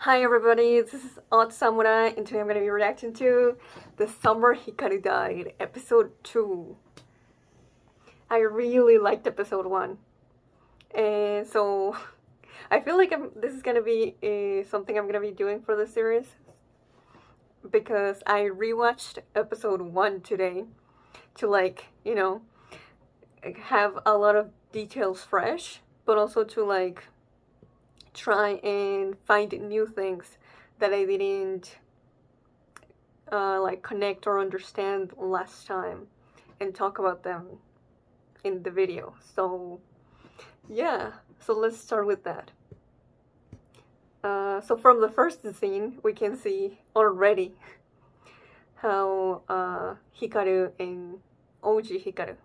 Hi everybody, this is Odd Samurai, and today I'm going to be reacting to The Summer Hikaru Died, episode 2. I really liked episode 1, and so I feel like this is going to be something I'm going to be doing for the series, because I rewatched episode 1 today to have a lot of details fresh, but also to try and find new things that I didn't connect or understand last time and talk about them in the video. So yeah, so let's start with that. So from the first scene, we can see already how Hikaru and Oji Hikaru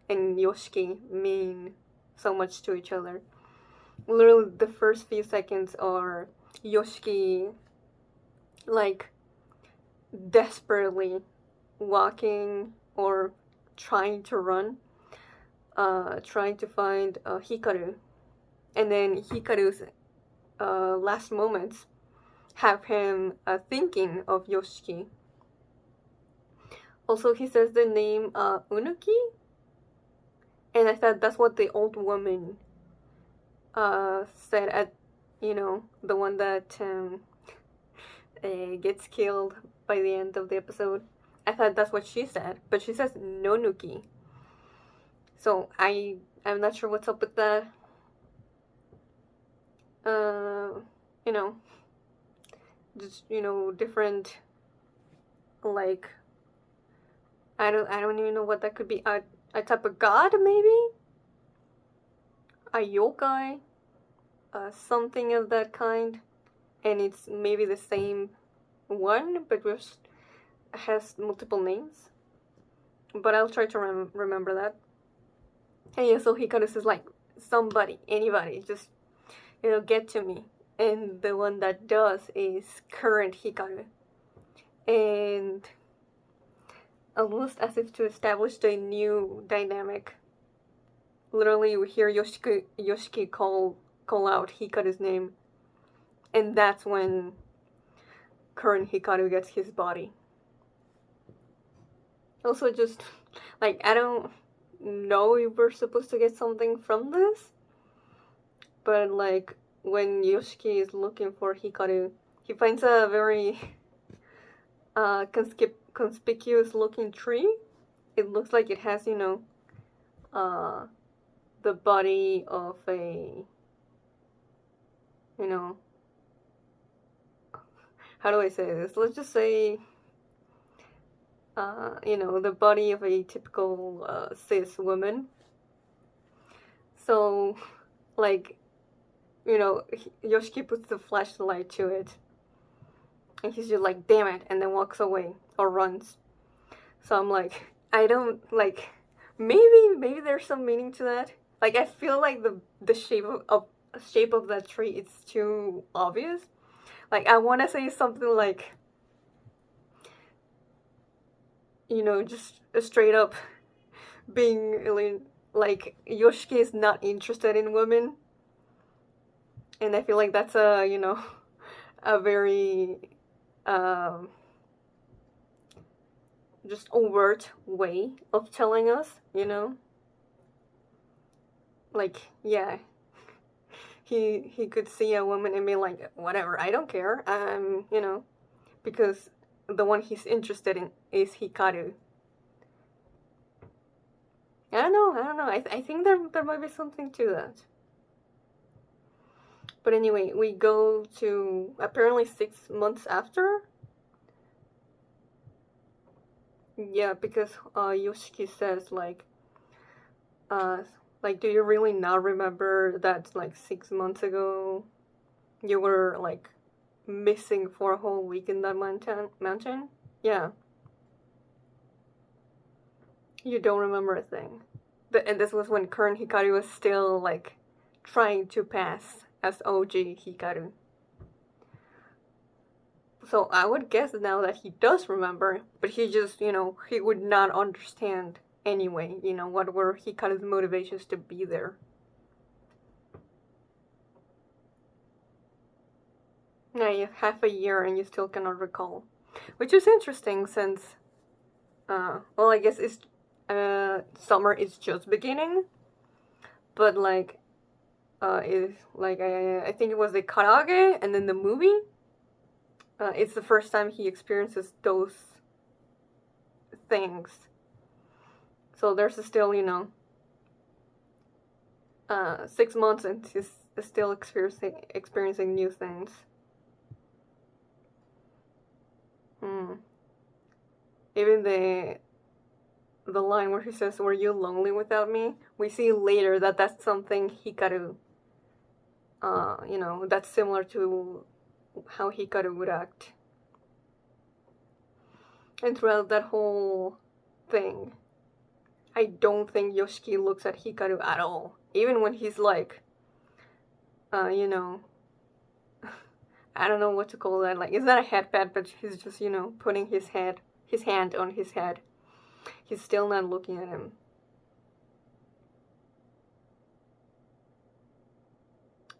and Yoshiki mean so much to each other. Literally, the first few seconds are Yoshiki like desperately walking or trying to run, trying to find Hikaru, and then Hikaru's last moments have him thinking of Yoshiki. Also, he says the name Unuki, and I thought that's what the old woman said at, the one that gets killed by the end of the episode. I thought that's what she said, but she says Nonuki. So I'm not sure what's up with that. You know, just different, like I don't even know what that could be. A type of god, maybe a yokai, something of that kind, and it's maybe the same one, but just has multiple names. But I'll try to remember that. And yeah, so Hikaru says like, somebody, anybody, just get to me. And the one that does is current Hikaru. And almost as if to establish the new dynamic, literally we hear Yoshiki call out Hikaru's name, and that's when current Hikaru gets his body. Also, just like, I don't know if we're supposed to get something from this, but like when Yoshiki is looking for Hikaru, he finds a very conspicuous looking tree. It looks like it has, the body of a, how do I say this? Let's just say, the body of a typical cis woman. So, like, Yoshiki puts the flashlight to it, and he's just like, damn it, and then walks away or runs. So I'm like, I don't, like, maybe there's some meaning to that. Like, I feel like the shape of that tree is too obvious. Like, I want to say something like, just straight up being like, Yoshiki is not interested in women. And I feel like that's a very just overt way of telling us, like, yeah, he could see a woman and be like, whatever, I don't care, because the one he's interested in is Hikaru. I don't know. I think there might be something to that. But anyway, we go to apparently 6 months after. Yeah, because Yoshiki says like, do you really not remember that like 6 months ago you were like missing for a whole week in that mountain? Yeah. You don't remember a thing. And this was when current Hikaru was still like trying to pass as OG Hikaru. So I would guess now that he does remember, but he just, he would not understand anyway, what were Hikaru's motivations to be there. Now you have half a year and you still cannot recall. Which is interesting since, well, I guess it's, summer is just beginning. But like, is like I think it was the karaage and then the movie. It's the first time he experiences those things. So there's still, 6 months and he's still experiencing new things. Even the line where he says, "Were you lonely without me?" We see later that that's something Hikaru, that's similar to how Hikaru would act. And throughout that whole thing, I don't think Yoshiki looks at Hikaru at all. Even when he's like, I don't know what to call that. Like, it's not a headband, but he's just, putting his hand on his head. He's still not looking at him.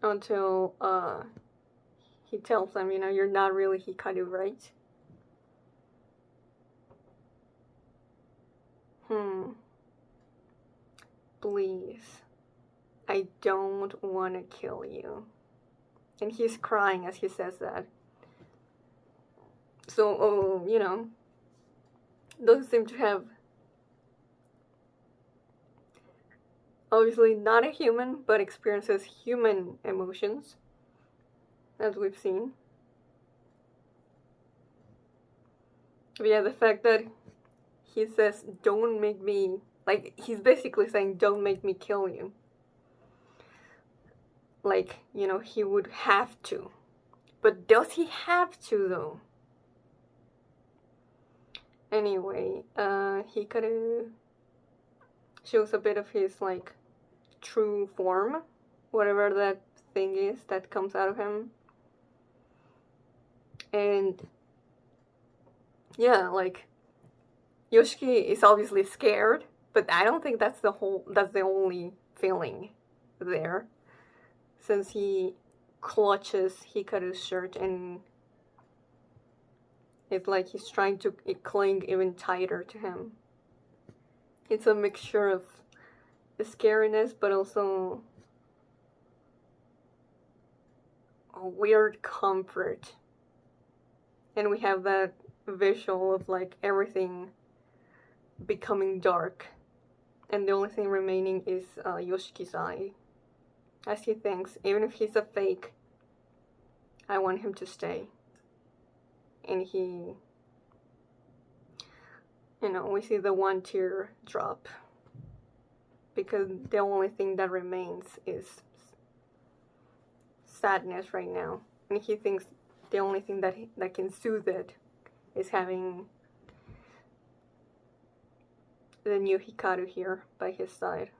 Until, he tells them, you're not really Hikaru, right? Please. I don't want to kill you. And he's crying as he says that. So, doesn't seem to have, obviously not a human, but experiences human emotions, as we've seen. But yeah, the fact that he says, don't make me, like, he's basically saying, don't make me kill you. Like, he would have to. But does he have to, though? Anyway, Hikaru shows a bit of his, like, true form. Whatever that thing is that comes out of him. And, yeah, like, Yoshiki is obviously scared, but I don't think that's the only feeling there. Since he clutches Hikaru's shirt and it's like he's trying to cling even tighter to him. It's a mixture of scariness, but also a weird comfort. And we have that visual of like everything becoming dark. And the only thing remaining is Yoshiki's eye. As he thinks, even if he's a fake, I want him to stay. And he, we see the one tear drop. Because the only thing that remains is sadness right now. And he thinks the only thing that can soothe it is having the new Hikaru here by his side.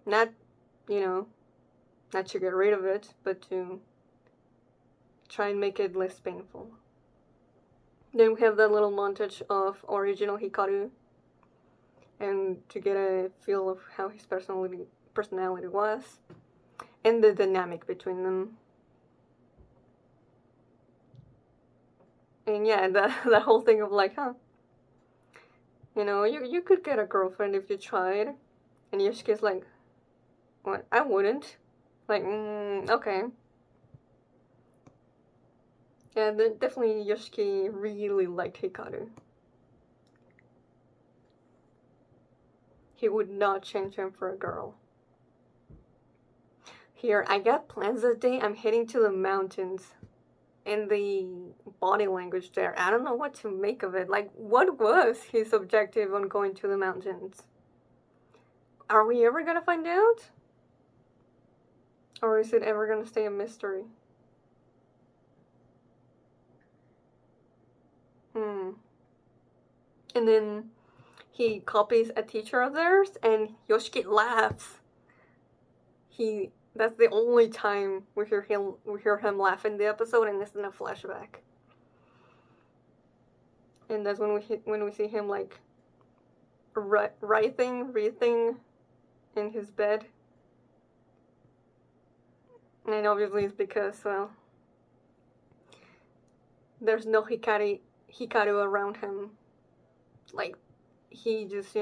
Not to get rid of it, but to try and make it less painful. Then we have that little montage of original Hikaru, and to get a feel of how his personality was, and the dynamic between them. And yeah, that whole thing of like, you could get a girlfriend if you tried. And Yoshiki's like, what? I wouldn't. Like, okay. Yeah, definitely Yoshiki really liked Hikaru. He would not change him for a girl. Here, I got plans that day. I'm heading to the mountains. And the body language there, I don't know what to make of it. Like, what was his objective on going to the mountains? Are we ever gonna find out? Or is it ever gonna stay a mystery? And then he copies a teacher of theirs, and Yoshiki laughs. That's the only time we hear him laugh in the episode, and it's in a flashback. And that's when we see him like writhing in his bed. And obviously it's because, well, there's no Hikaru around him. Like, he just,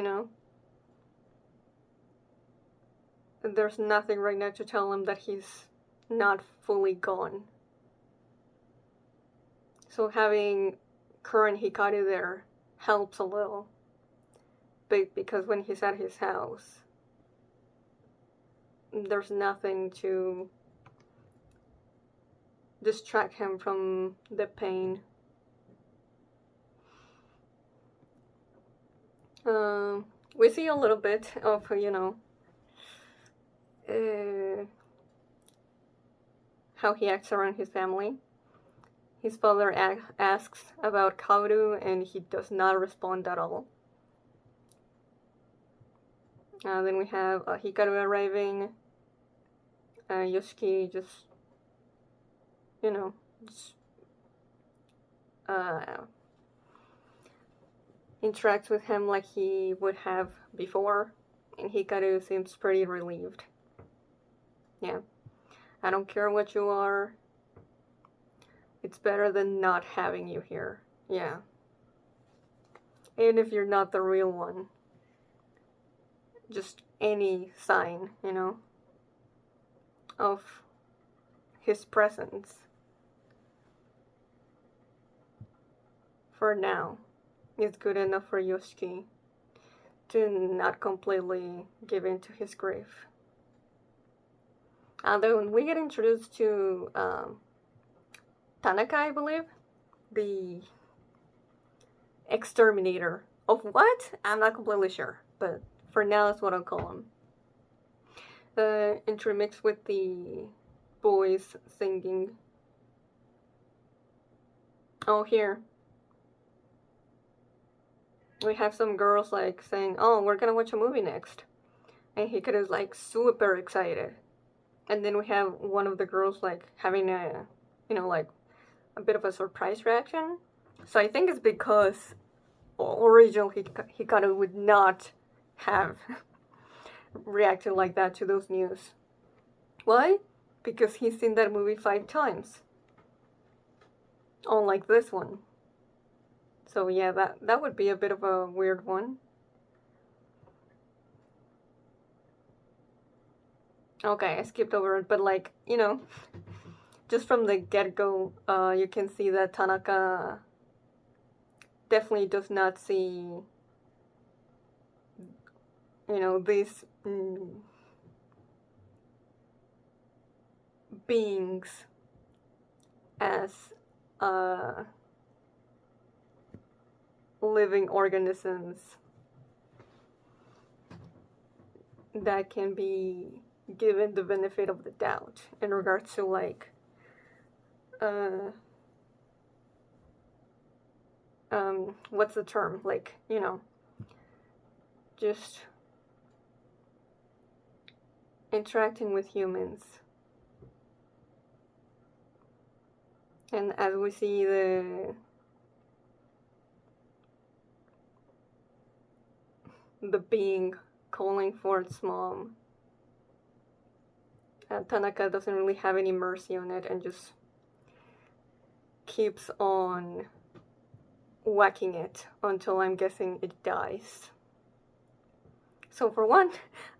there's nothing right now to tell him that he's not fully gone. So having current Hikaru there helps a little. Because when he's at his house, there's nothing to distract him from the pain. We see a little bit of, how he acts around his family. His father asks about Kaoru, and he does not respond at all. Then we have Hikaru arriving. Yoshiki just, interacts with him like he would have before, and Hikaru seems pretty relieved. Yeah. I don't care what you are. It's better than not having you here. Yeah. And if you're not the real one. Just any sign, of his presence. For now, is good enough for Yoshiki to not completely give in to his grief. Then we get introduced to Tanaka, I believe, the exterminator of what? I'm not completely sure, but for now that's what I'll call him. Intermixed with the boys singing. Oh, here. We have some girls like saying, oh, we're gonna watch a movie next. And Hikaru's like super excited. And then we have one of the girls like having a, like a bit of a surprise reaction. So I think it's because original Hikaru would not have reacted like that to those news. Why? Because he's seen that movie 5 times. Unlike this one. So yeah, that would be a bit of a weird one. Okay, I skipped over it, but like, just from the get-go, you can see that Tanaka definitely does not see, these beings as living organisms that can be given the benefit of the doubt in regards to like what's the term, like, just interacting with humans. And as we see the being calling for its mom, Tanaka doesn't really have any mercy on it and just keeps on whacking it until I'm guessing it dies. So for one,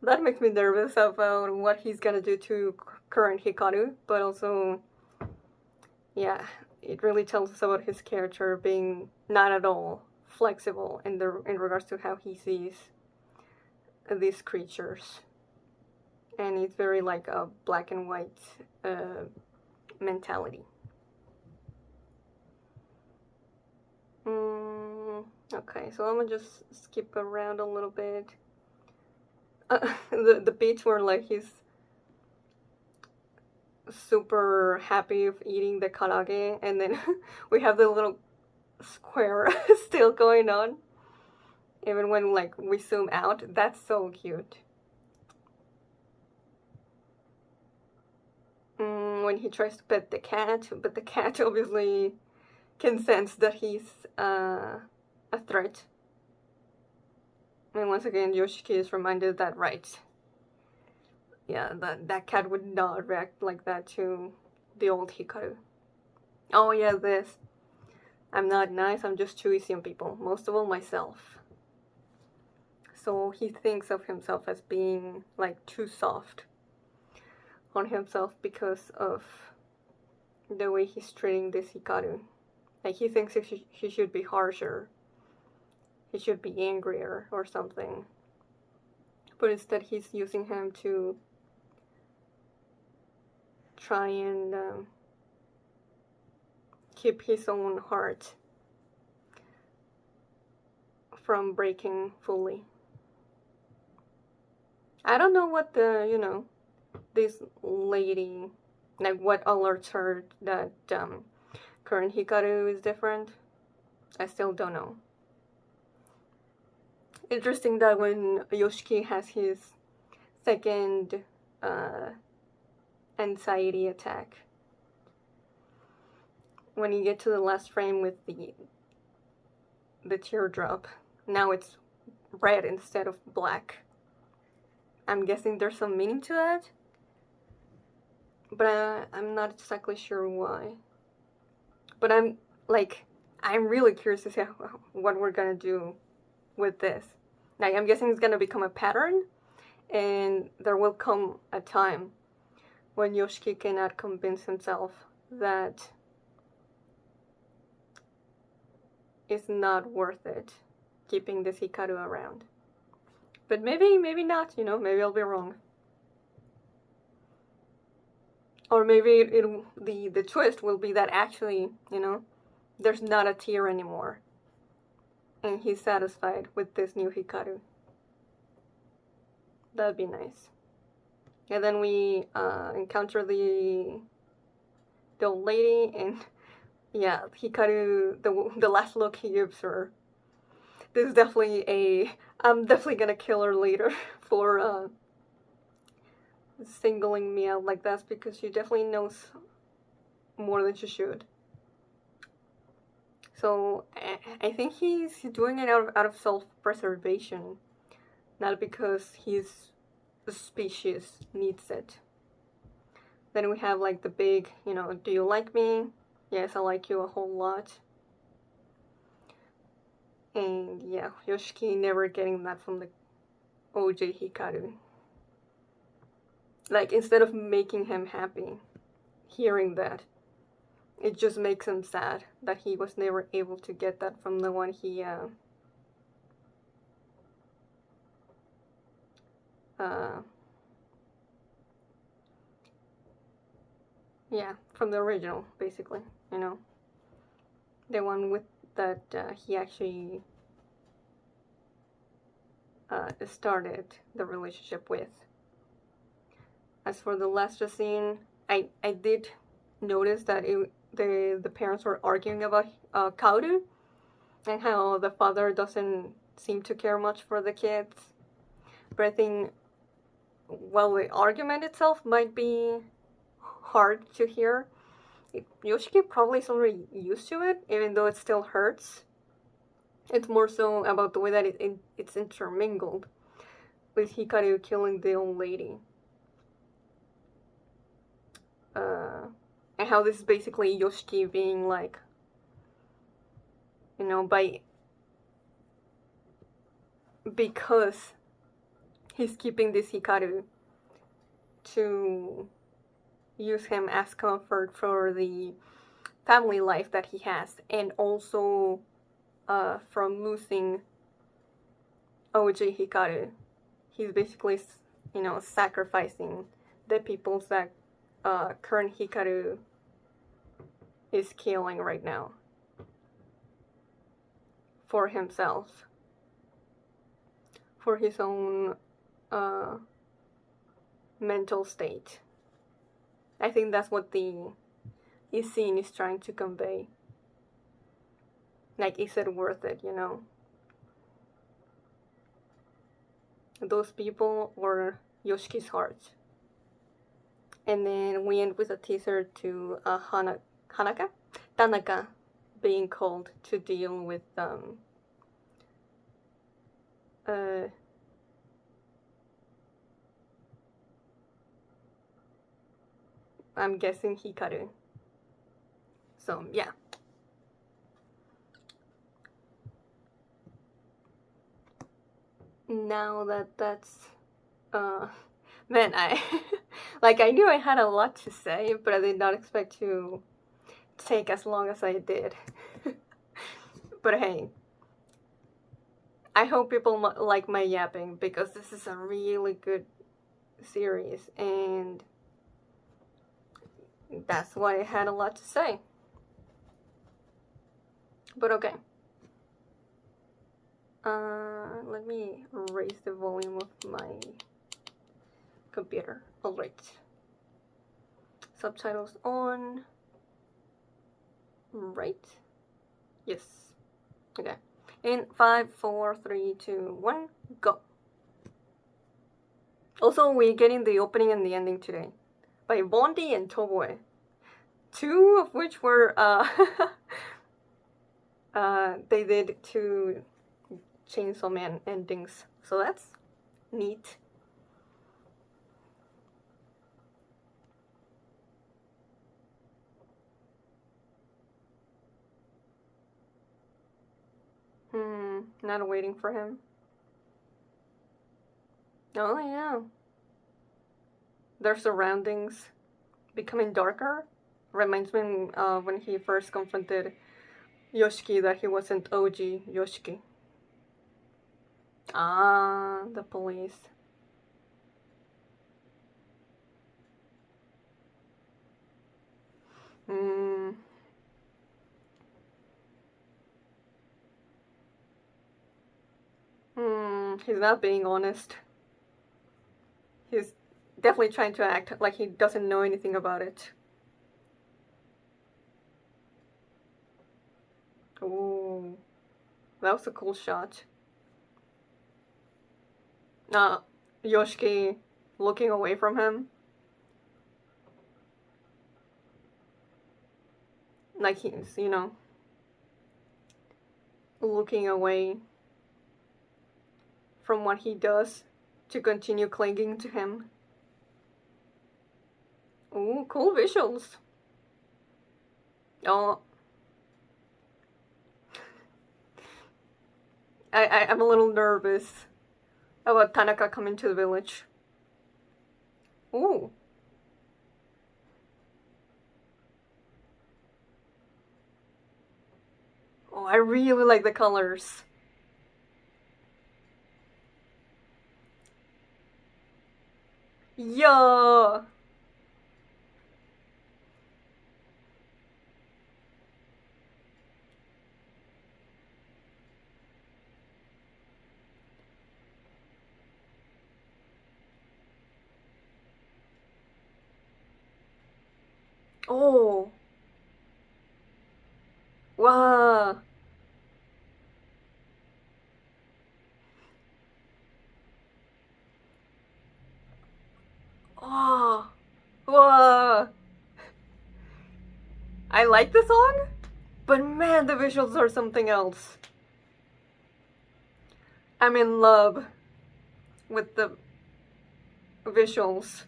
that makes me nervous about what he's gonna do to current Hikaru, but also, yeah, it really tells us about his character being not at all flexible in regards to how he sees these creatures. And it's very like a black and white mentality. Okay, so I'm gonna just skip around a little bit. The beats where like he's super happy of eating the karage, and then we have the little square still going on, even when like we zoom out. That's so cute. When he tries to pet the cat, but the cat obviously can sense that he's a threat. And once again, Yoshiki is reminded that, right, yeah, that cat would not react like that to the old Hikaru. Oh yeah, this. I'm not nice, I'm just too easy on people. Most of all, myself. So he thinks of himself as being like too soft on himself because of the way he's treating this Hikaru. Like he thinks he should be harsher, he should be angrier or something. But instead, he's using him to try and keep his own heart from breaking fully. I don't know what this lady, like what alerts her that current Hikaru is different. I still don't know. Interesting that when Yoshiki has his second anxiety attack, when you get to the last frame with the teardrop, now it's red instead of black. I'm guessing there's some meaning to that, but I'm not exactly sure why. But I'm really curious to see what we're gonna do with this. Like, I'm guessing it's gonna become a pattern, and there will come a time when Yoshiki cannot convince himself that it's not worth it keeping this Hikaru around. But maybe not, maybe I'll be wrong. Or maybe the twist will be that actually, there's not a tear anymore. And he's satisfied with this new Hikaru. That'd be nice. And then we encounter the old lady, and yeah, Hikaru, the last look he gives her. This is definitely I'm definitely gonna kill her later for singling me out like that, because she definitely knows more than she should. So I think he's doing it out of self-preservation, not because his species needs it. Then we have like the big, do you like me? Yes, I like you a whole lot. And yeah, Yoshiki never getting that from the OJ Hikaru. Like, instead of making him happy, hearing that, it just makes him sad that he was never able to get that from the one he, yeah, from the original, basically, the one with that he actually started the relationship with. As for the last scene, I did notice that the parents were arguing about Kaoru, and how the father doesn't seem to care much for the kids. But I think, well, the argument itself might be hard to hear. Yoshiki probably is already used to it, even though it still hurts. It's more so about the way that it's intermingled with Hikaru killing the old lady. And how this is basically Yoshiki being like, because he's keeping this Hikaru to use him as comfort for the family life that he has, and also from losing OJ Hikaru. He's basically, sacrificing the peoples that current Hikaru is killing right now for himself, for his own mental state. I think that's what the scene is trying to convey. Like, is it worth it, Those people or Yoshiki's heart. And then we end with a teaser to Tanaka being called to deal with I'm guessing Hikaru. So, yeah. Now that's man, I like I knew I had a lot to say, but I did not expect to take as long as I did. But hey, I hope people like my yapping, because this is a really good series, and that's why I had a lot to say. But okay. Let me raise the volume of my computer. Alright. Subtitles on. Right? Yes. Okay. In 5, 4, 3, 2, 1, go. Also, we're getting the opening and the ending today by Bondi and Toboe. 2 of which were, they did 2 Chainsaw Man endings. So that's neat. Not waiting for him. Oh, yeah. Their surroundings becoming darker reminds me when he first confronted Yoshiki that he wasn't OG Yoshiki. Ah, the police. He's not being honest. He's definitely trying to act like he doesn't know anything about it. Ooh, that was a cool shot. Yoshiki looking away from him. Like he's, looking away from what he does to continue clinging to him. Ooh, cool visuals. Oh. I'm a little nervous about Tanaka coming to the village. Ooh. Oh, I really like the colors. Yeah. Oh. Wow. Oh. Wow. I like the song, but man, the visuals are something else. I'm in love with the visuals.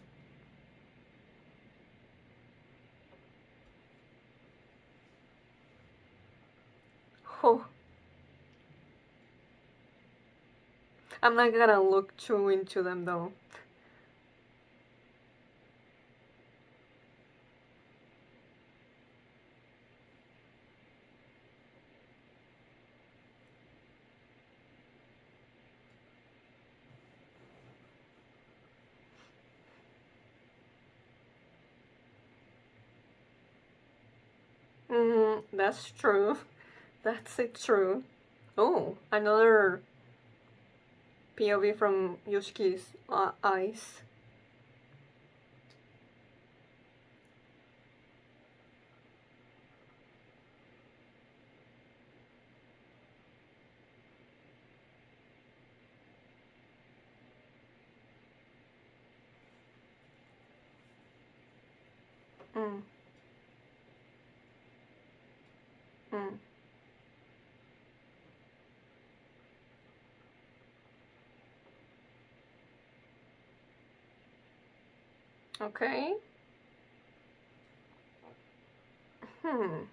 Oh. I'm not gonna look too into them though. That's true. That's it true. Oh, another POV from Yoshiki's eyes. Mm. Mm. Okay. Hmm.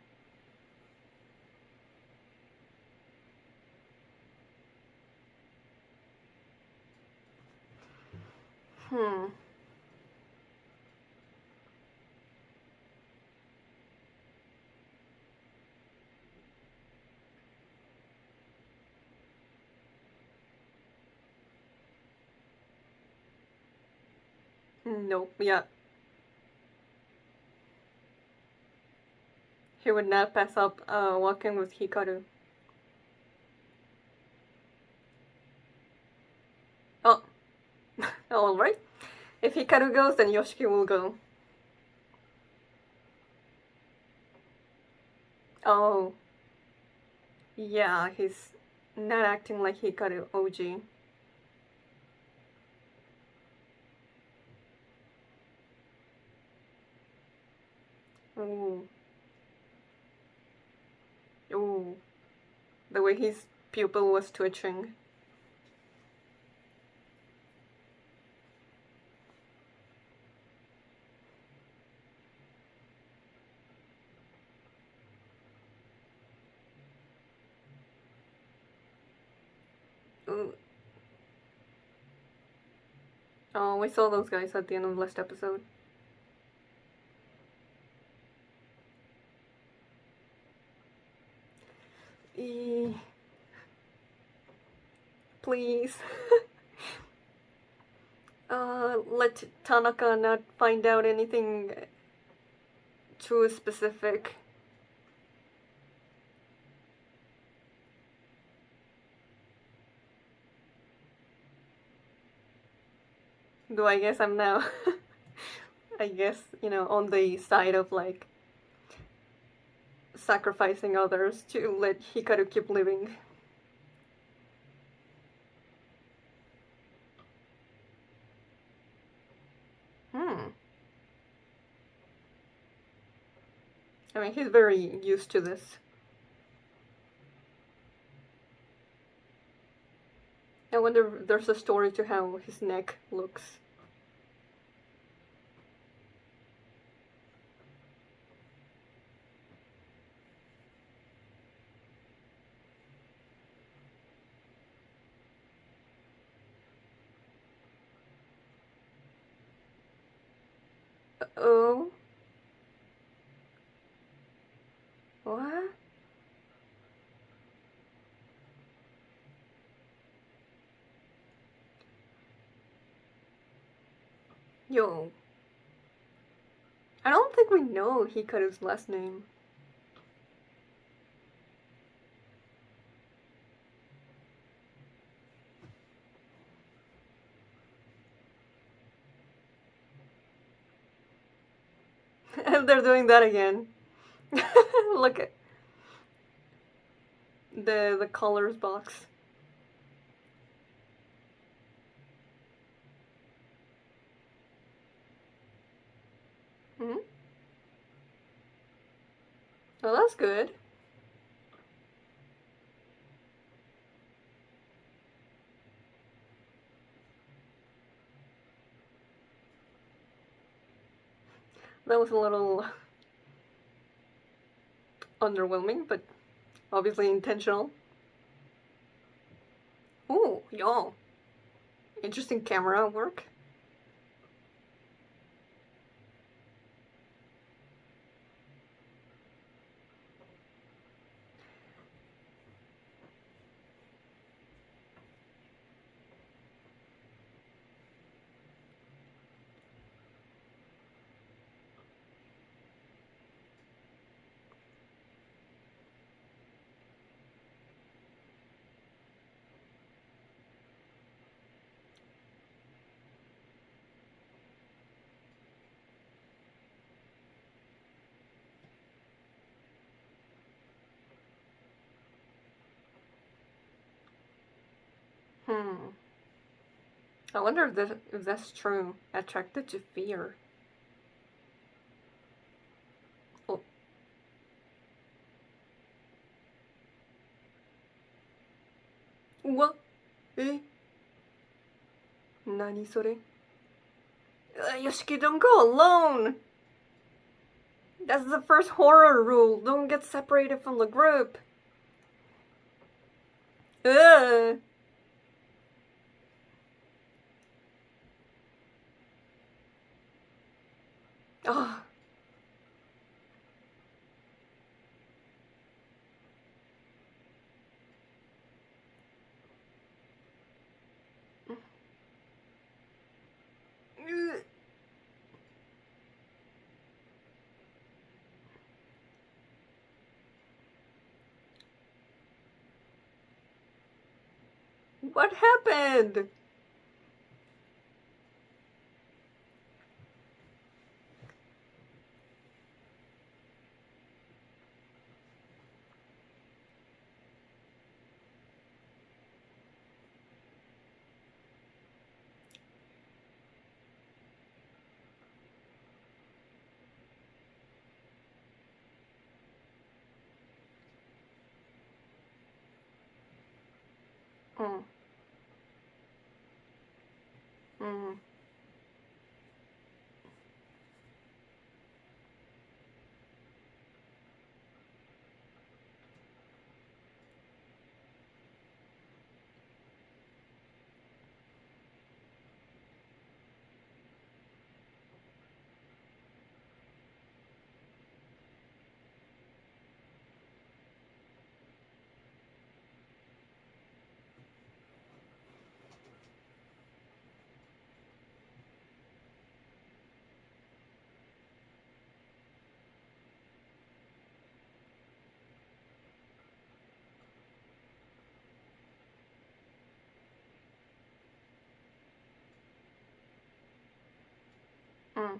Hmm. Nope. Yeah. He would not pass up walking with Hikaru. Oh. Alright. If Hikaru goes, then Yoshiki will go. Oh. Yeah, he's not acting like Hikaru OG. Ooh. Ooh. The way his pupil was twitching. Ooh. Oh, we saw those guys at the end of the last episode. Please. Let Tanaka not find out anything too specific. Though I guess I'm now, I guess, on the side of like sacrificing others to let Hikaru keep living. Hmm. I mean, he's very used to this. I wonder if there's a story to how his neck looks. Oh? What? Yo. I don't think we know Hikaru's last name. And they're doing that again. Look at the colors box. Hmm. Oh, that's good. That was a little underwhelming, but obviously intentional. Ooh, y'all. Interesting camera work. Hmm. I wonder if that's true. Attracted to fear. Oh. What? Eh? Nani sore? Yoshiki, don't go alone! That's the first horror rule. Don't get separated from the group. Ugh. Oh. What happened? Mm. Mm. Mm.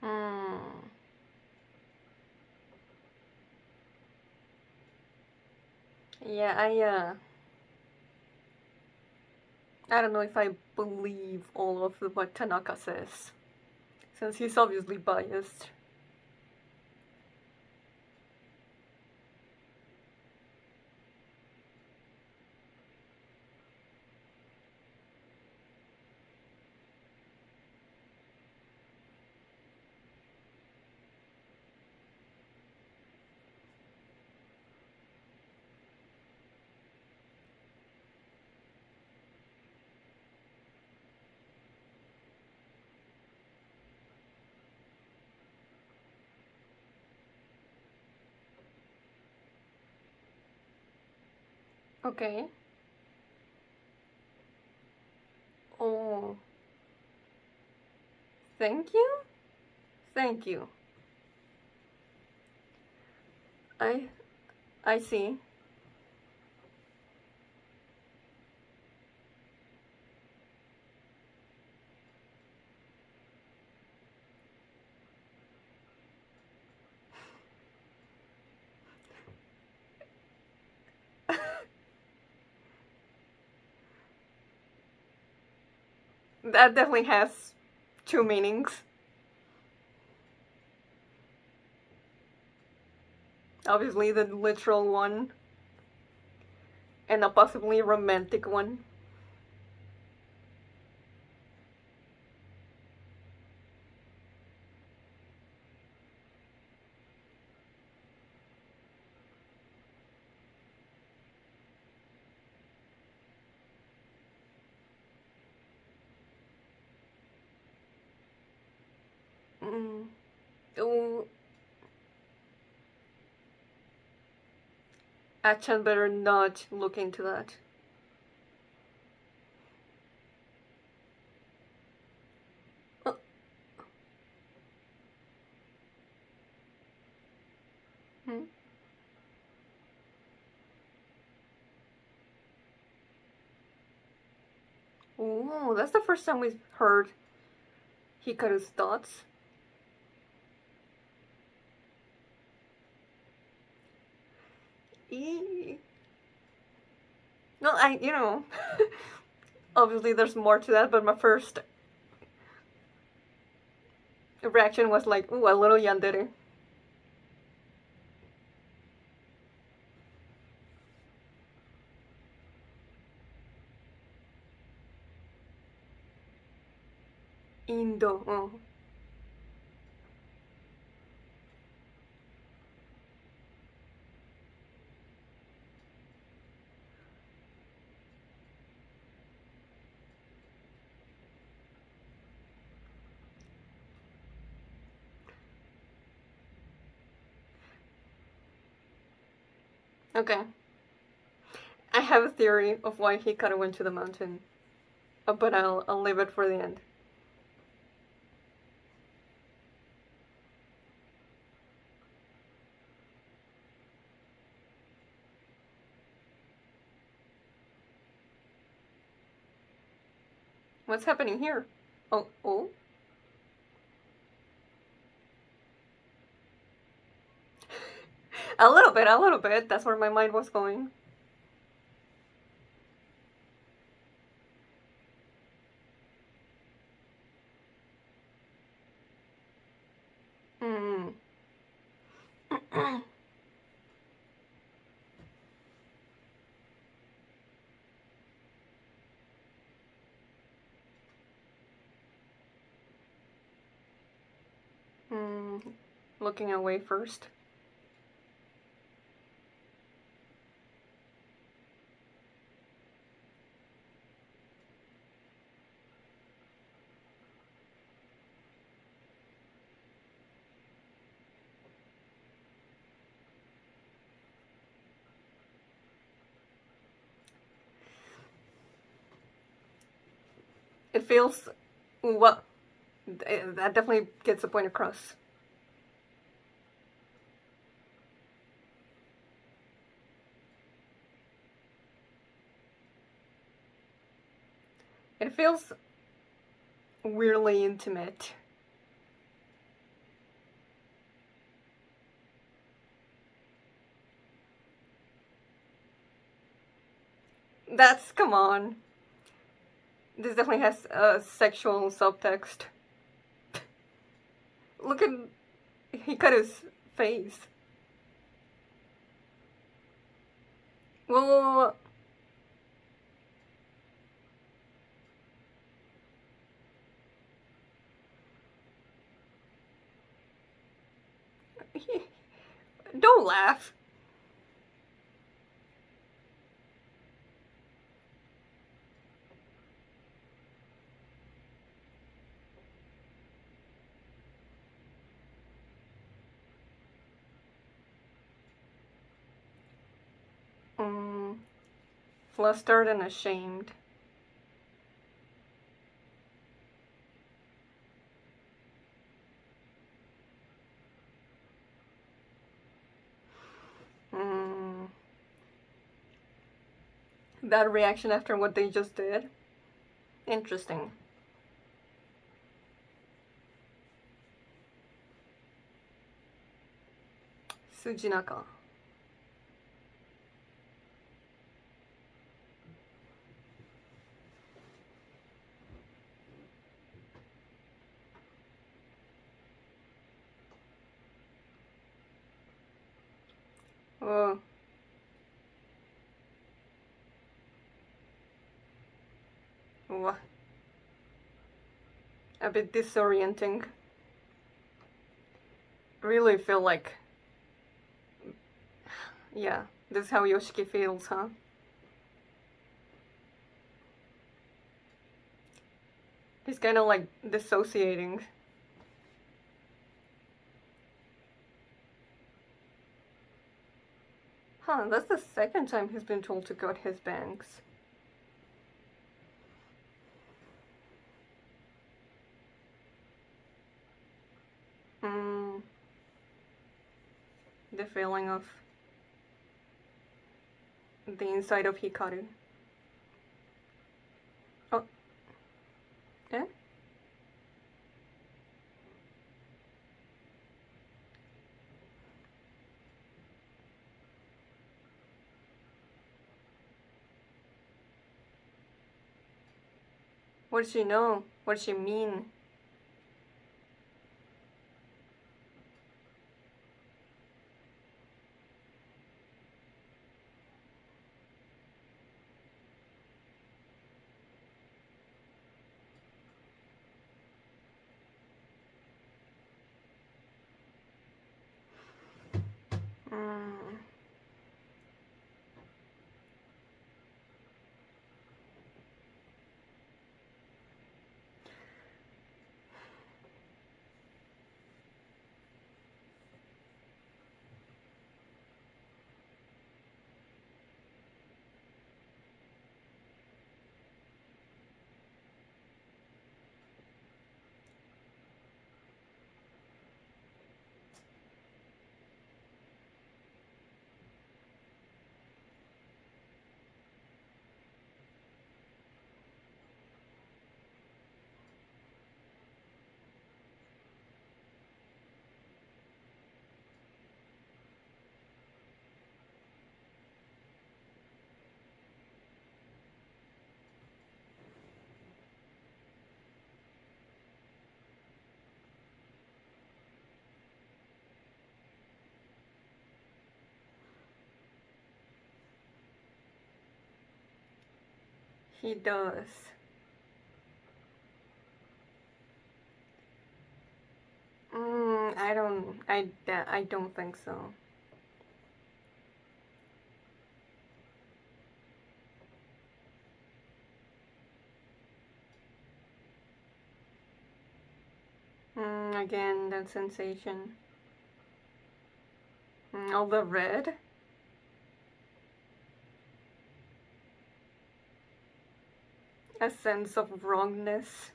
Mm. Yeah, I don't know if I believe all of what Tanaka says, since he's obviously biased. Okay. Oh, thank you? Thank you. I I see. That definitely has two meanings. Obviously, the literal one, and a possibly romantic one. Mm. Oh, Achan better not look into that. Uh, hmm. Ooh, that's the first time we've heard Hikaru's thoughts. Eee. No, obviously there's more to that, but my first The reaction was like, ooh, a little yandere. Indo. Oh. Okay. I have a theory of why Hikaru went to the mountain, but I'll leave it for the end. What's happening here? Oh, oh. A little bit, a little bit. That's where my mind was going. Hmm. Hmm. Looking away first. It feels. Well, that definitely gets the point across. It feels weirdly intimate. That's. Come on. This definitely has a sexual subtext. Look at Hikaru's face. Well, don't laugh. Mm, flustered and ashamed. Mm, that reaction after what they just did. Interesting. Sujinaka. Oh, oh, a bit disorienting. Really feel like, yeah, this is how Yoshiki feels, huh? He's kind of like dissociating. Huh, that's the second time he's been told to cut his bangs. Mm, the feeling of the inside of Hikaru. Oh, eh? What does she know? What does she mean? He does. I don't think so. Again, that sensation. All the red. A sense of wrongness.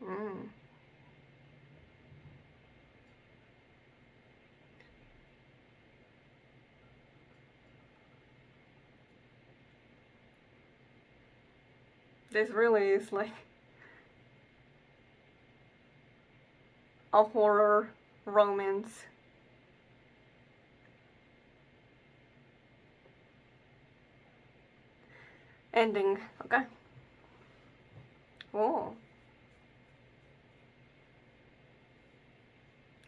Mm. This really is like a horror romance. Ending. Okay. Oh.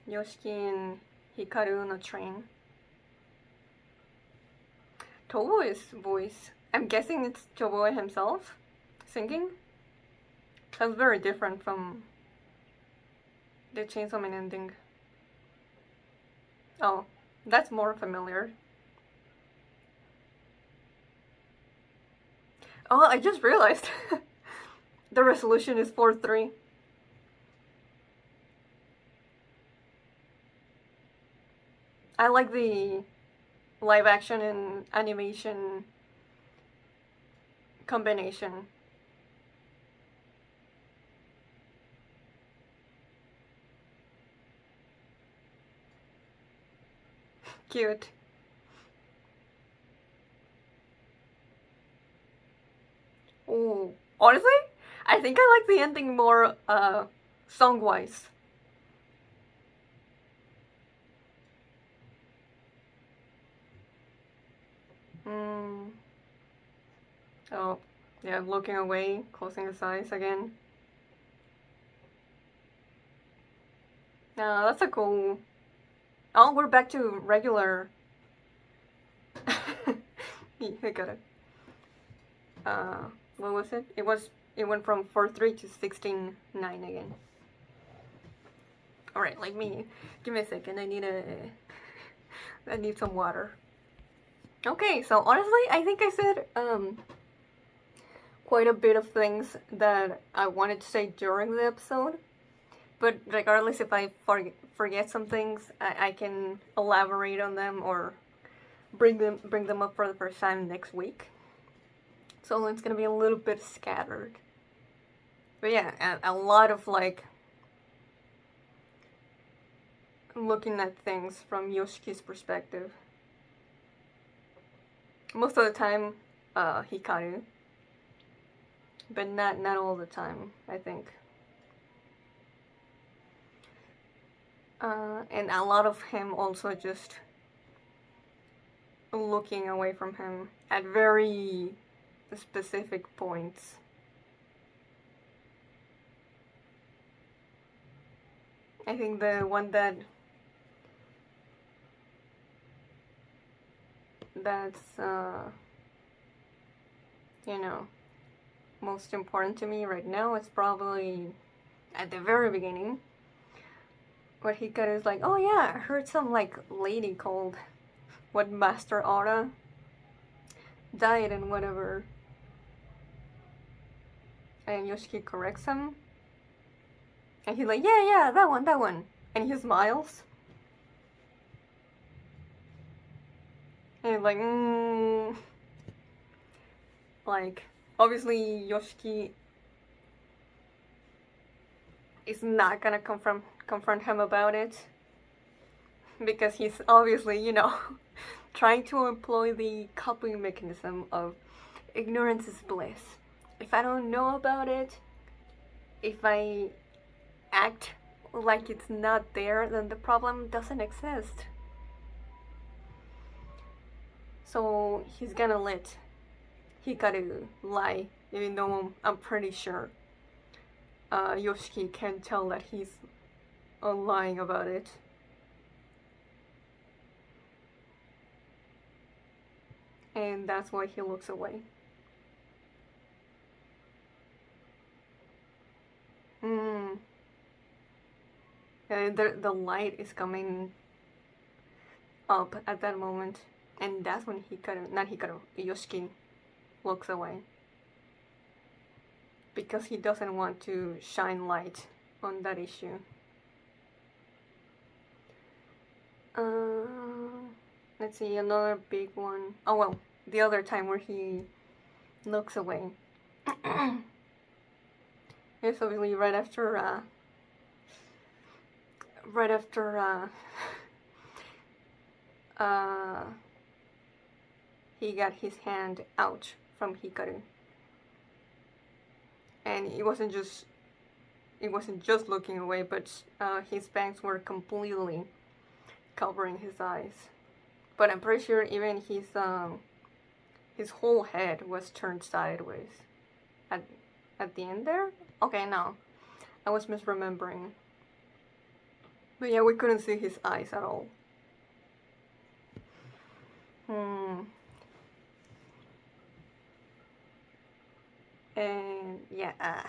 Yoshiki and Hikaru on a train. Toboe's voice. I'm guessing it's Toboe himself singing. Sounds very different from the Chainsaw Man ending. Oh, that's more familiar. Oh, I just realized the resolution is 4:3. I like the live action and animation combination. Cute. Ooh, honestly, I think I like the ending more song-wise. Mm. Oh, yeah, looking away, closing his eyes again. That's a cool. Oh, we're back to regular. I got it. What was it? It went from 4:3 to 16:9 again. All right, like me. Give me a second. I need some water. Okay, so honestly, I think I said quite a bit of things that I wanted to say during the episode. But regardless, if I forget some things, I can elaborate on them or bring them up for the first time next week. So it's gonna be a little bit scattered. But yeah, a lot of like looking at things from Yoshiki's perspective. Most of the time, Hikaru, but not all the time, I think. And a lot of him also just looking away from him at very specific points. I think the one that's you know, most important to me right now is probably at the very beginning, where Hikaru is like, oh yeah, I heard some like lady called what Master Aura died and whatever, and Yoshiki corrects him, and he's like, yeah, that one, and he smiles, and he's like obviously Yoshiki is not gonna confront him about it, because he's obviously, trying to employ the coping mechanism of ignorance is bliss. If I don't know about it, if I act like it's not there, then the problem doesn't exist. So he's gonna let Hikaru lie, even though I'm pretty sure Yoshiki can tell that he's lying about it. and that's why he looks away. Mm. The light is coming up at that moment, and that's when not Hikaru, Yoshiki looks away. Because he doesn't want to shine light on that issue. Let's see, another big one. Oh well, the other time where he looks away. It's obviously right after he got his hand out from Hikaru. And it wasn't just looking away, but his bangs were completely covering his eyes. But I'm pretty sure even his whole head was turned sideways at the end there. Okay, no, I was misremembering. But yeah, we couldn't see his eyes at all. And yeah,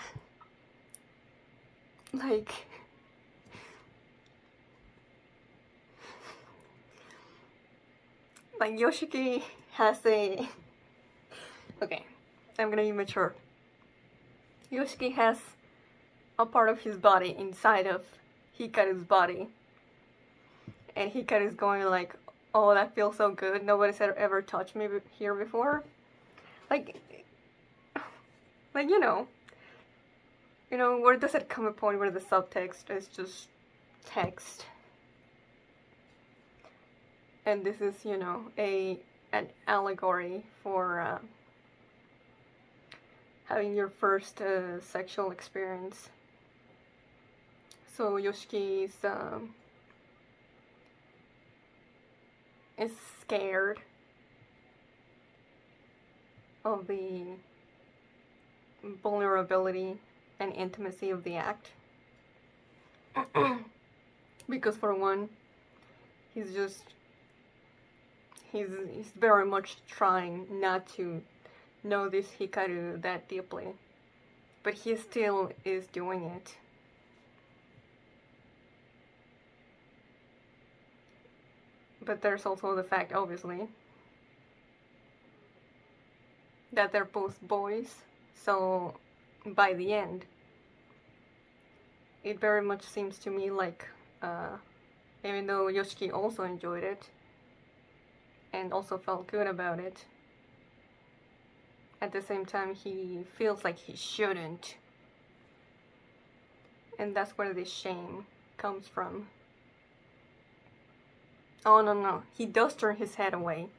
like Yoshiki has a okay, I'm gonna be mature. Yoshiki has a part of his body inside of Hikaru's body, and Hikaru's going like, oh, that feels so good, nobody's ever touched me here before. Like where does it come a point where the subtext is just text? And this is, an allegory for having your first sexual experience. So Yoshiki is scared of the vulnerability and intimacy of the act. Because for one, he's very much trying not to know this Hikaru that deeply. But he still is doing it. But there's also the fact, obviously, that they're both boys, so by the end, it very much seems to me like, even though Yoshiki also enjoyed it, and also felt good about it, at the same time he feels like he shouldn't. And that's where this shame comes from. Oh no, he does turn his head away.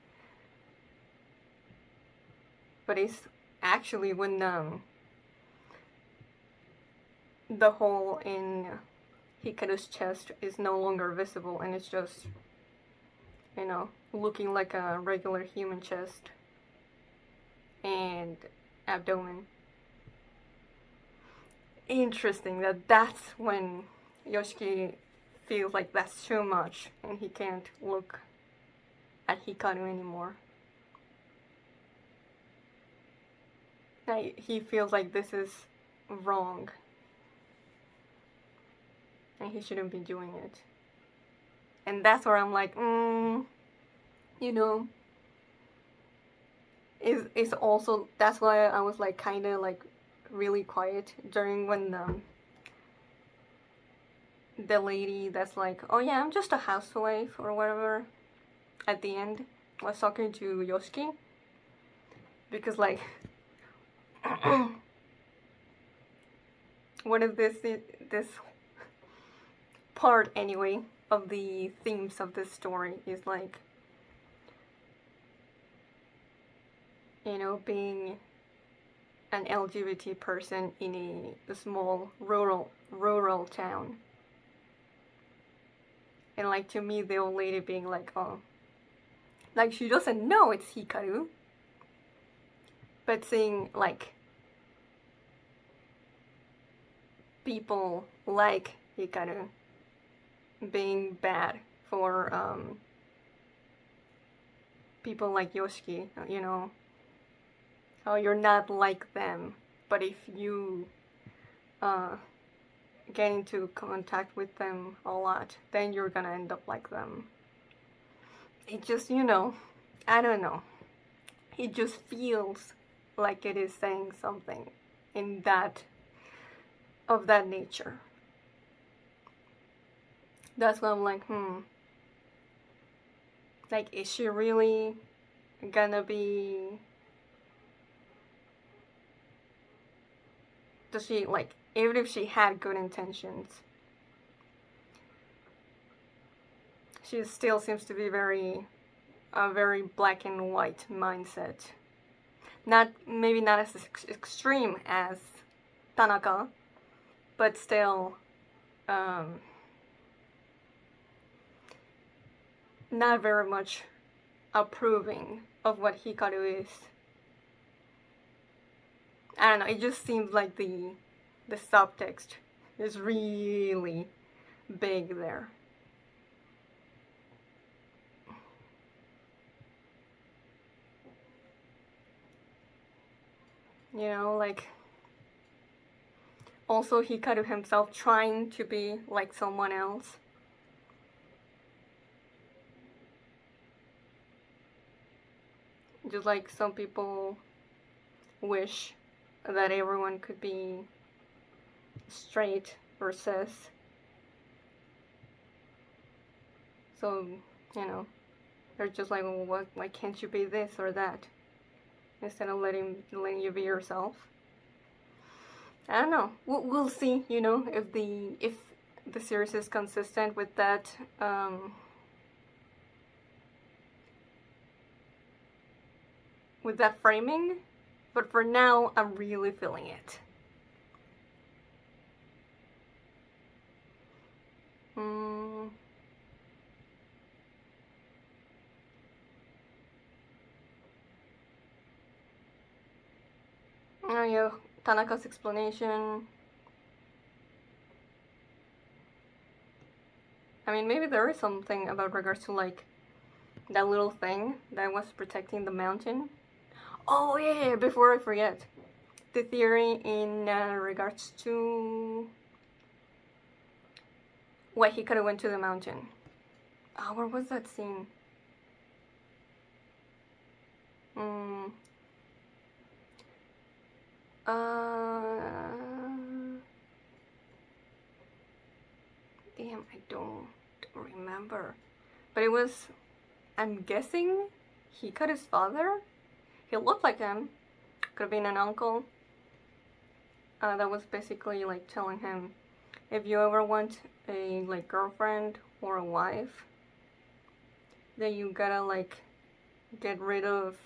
But it's actually when the hole in Hikaru's chest is no longer visible and it's just, looking like a regular human chest and abdomen. Interesting that's when Yoshiki feels like that's too much and he can't look at Hikaru anymore. He feels like this is wrong and he shouldn't be doing it. And that's where I'm like, is also, that's why I was like kind of like really quiet during when the lady that's like, oh yeah, I'm just a housewife or whatever, at the end was talking to Yoshiki. Because like, one of this part anyway of the themes of this story is like, being an LGBT person in a small rural town. And like, to me, the old lady being like, oh, like she doesn't know it's Hikaru, but seeing like people like Hikaru being bad for people like Yoshiki, you know, how you're not like them, but if you get into contact with them a lot, then you're gonna end up like them. It just, you know, I don't know. It just feels like it is saying something in that, of that nature. That's why I'm like, like, is she really gonna be, does she, like, even if she had good intentions, she still seems to be a very black and white mindset. Maybe not as extreme as Tanaka, but still not very much approving of what Hikaru is. I don't know, it just seems like the subtext is really big there. You know, like, also Hikaru himself trying to be like someone else. Just like some people wish that everyone could be straight or cis. So, you know, they're just like, well, why can't you be this or that? Instead of letting you be yourself. I don't know. We'll see, you know, if the series is consistent with that framing. But for now, I'm really feeling it. Oh yeah, Tanaka's explanation. I mean, maybe there is something about regards to, like, that little thing that was protecting the mountain. Oh yeah, before I forget, the theory in regards to why he could have went to the mountain. Oh, where was that scene? Damn, I don't remember. But it was, I'm guessing, Hikaru's father? He looked like him. Could have been an uncle. That was basically like telling him, if you ever want a like girlfriend or a wife, then you gotta like get rid of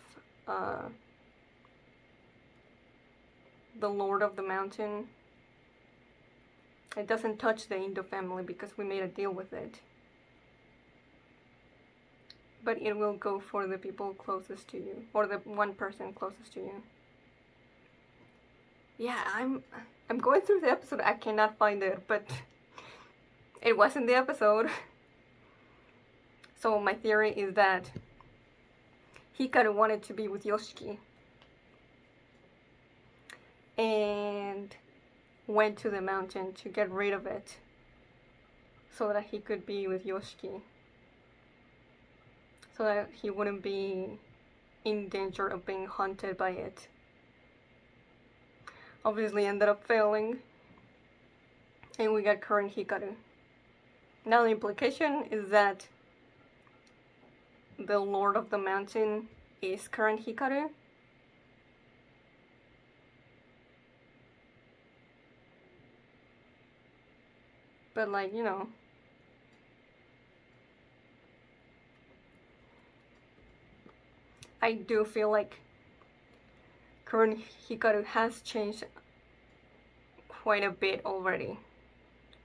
the Lord of the Mountain. It doesn't touch the Indo family because we made a deal with it. But it will go for the people closest to you, or the one person closest to you. Yeah, I'm going through the episode. I cannot find it, but it was in the episode. So my theory is that Hikaru wanted to be with Yoshiki and went to the mountain to get rid of it so that he could be with Yoshiki, so that he wouldn't be in danger of being haunted by it. Obviously ended up failing, and we got current Hikaru. Now the implication is that the Lord of the Mountain is current Hikaru. But like, you know, I do feel like current Hikaru has changed quite a bit already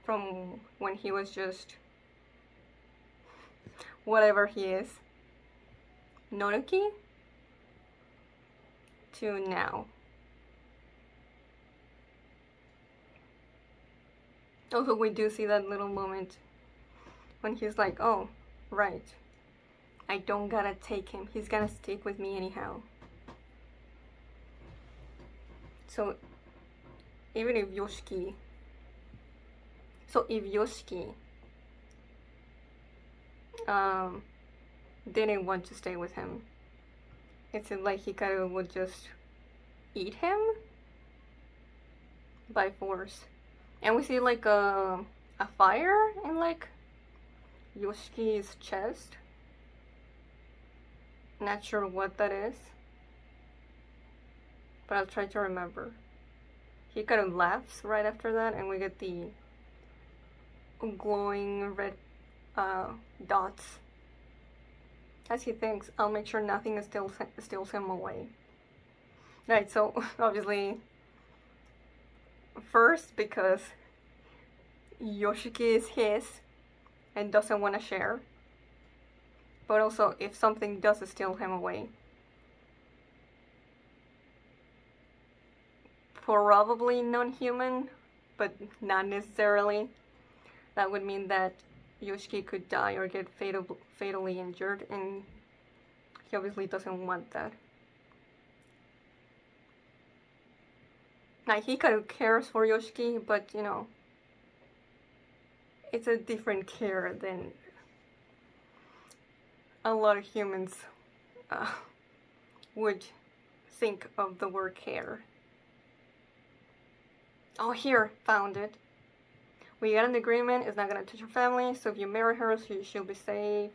from when he was just whatever he is, Nonoki, to now. Also, we do see that little moment when he's like, oh, right, I don't gotta take him. He's gonna stick with me anyhow. So even if Yoshiki, didn't want to stay with him, it seemed like Hikaru would just eat him by force. And we see like a fire in like Yoshiki's chest. Not sure what that is, but I'll try to remember. Hikaru laughs right after that, and we get the glowing red dots. As he thinks, I'll make sure nothing steals him away. Right, so obviously, first because Yoshiki is his and doesn't want to share, but also if something does steal him away, probably non-human, but not necessarily. That would mean that Yoshiki could die or get fatally injured, and he obviously doesn't want that. Now, Hikaru cares for Yoshiki, but you know, it's a different care than a lot of humans would think of the word care. Oh, here, found it. We got an agreement, it's not gonna touch her family, so if you marry her, she'll be safe.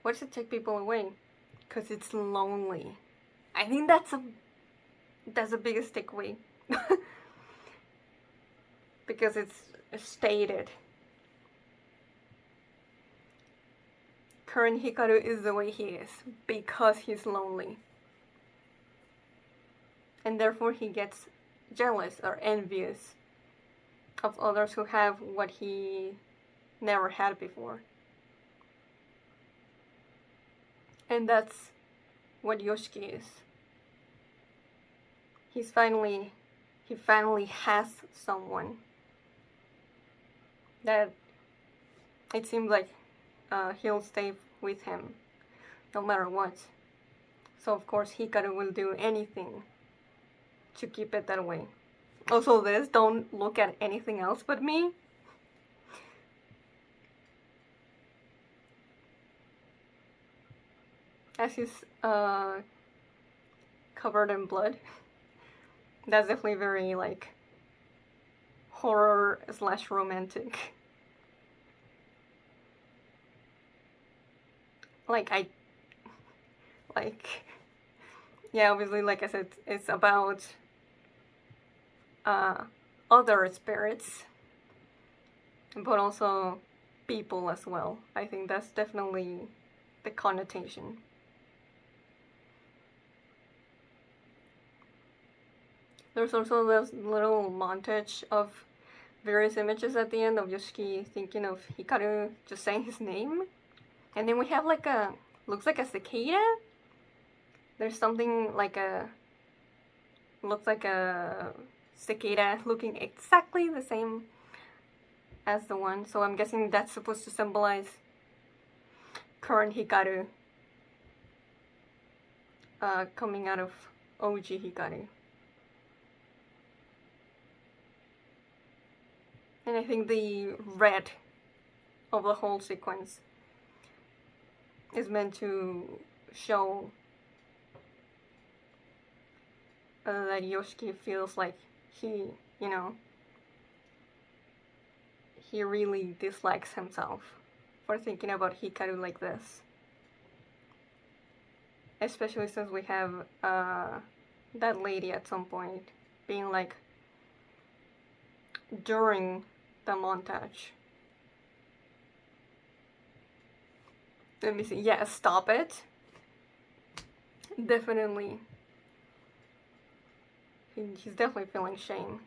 Why does it take people away? Because it's lonely. I think that's the biggest takeaway. Because it's stated. Current Hikaru is the way he is because he's lonely. And therefore he gets jealous or envious of others who have what he never had before. And that's what Yoshiki is. He finally has someone that it seems like he'll stay with him no matter what. So of course Hikaru will do anything to keep it that way. Also this, don't look at anything else but me. As he's covered in blood. That's definitely very like horror / romantic. Yeah, obviously, like I said, it's about other spirits, but also people as well. I think that's definitely the connotation. There's also this little montage of various images at the end of Yoshiki thinking of Hikaru just saying his name. And then we have like looks like a cicada. There's something like looks like a cicada looking exactly the same as the one. So I'm guessing that's supposed to symbolize current Hikaru coming out of OG Hikaru. And I think the red of the whole sequence is meant to show that Yoshiki feels like he really dislikes himself for thinking about Hikaru like this. Especially since we have that lady at some point being like, during the montage. Let me see. Yeah, stop it. Definitely. He's definitely feeling shame.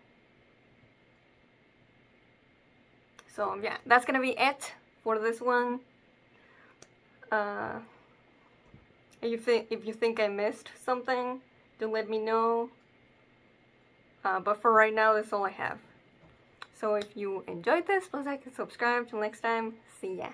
So yeah, that's gonna be it for this one. If you think I missed something, do let me know. But for right now, that's all I have. So if you enjoyed this, please like and subscribe. Till next time, see ya.